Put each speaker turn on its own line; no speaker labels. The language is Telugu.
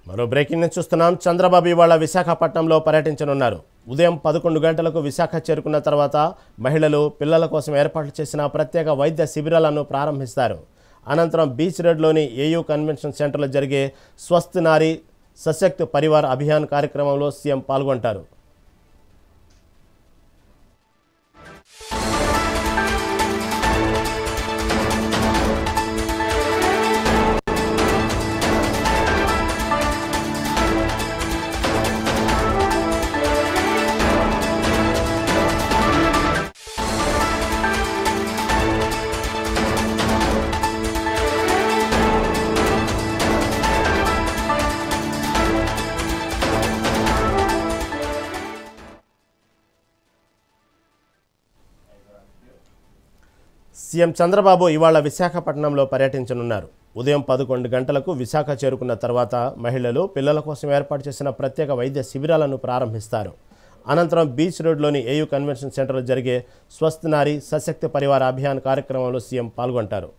మరో బ్రేకింగ్ న్యూస్ చూస్తున్నాం. చంద్రబాబు ఇవాళ విశాఖపట్నంలో పర్యటించనున్నారు. ఉదయం 11 గంటలకు విశాఖ చేరుకున్న తర్వాత మహిళలు, పిల్లల కోసం ఏర్పాటు చేసిన ప్రత్యేక వైద్య శిబిరాలను ప్రారంభిస్తారు. అనంతరం బీచ్ రోడ్లోని ఏయూ కన్వెన్షన్ సెంటర్లో జరిగే స్వస్థ్ నారీ సశక్త్ పరివార్ అభియాన్ కార్యక్రమంలో సీఎం పాల్గొంటారు. సీఎం చంద్రబాబు ఇవాళ విశాఖపట్నంలో పర్యటించనున్నారు. ఉదయం 11 గంటలకు విశాఖ చేరుకున్న తర్వాత మహిళలు, పిల్లల కోసం ఏర్పాటు చేసిన ప్రత్యేక వైద్య శిబిరాలను ప్రారంభిస్తారు. అనంతరం బీచ్ రోడ్లోని ఏయూ కన్వెన్షన్ సెంటర్లో జరిగే స్వస్థ్ నారీ సశక్త్ పరివార్ అభియాన్ కార్యక్రమంలో సీఎం పాల్గొంటారు.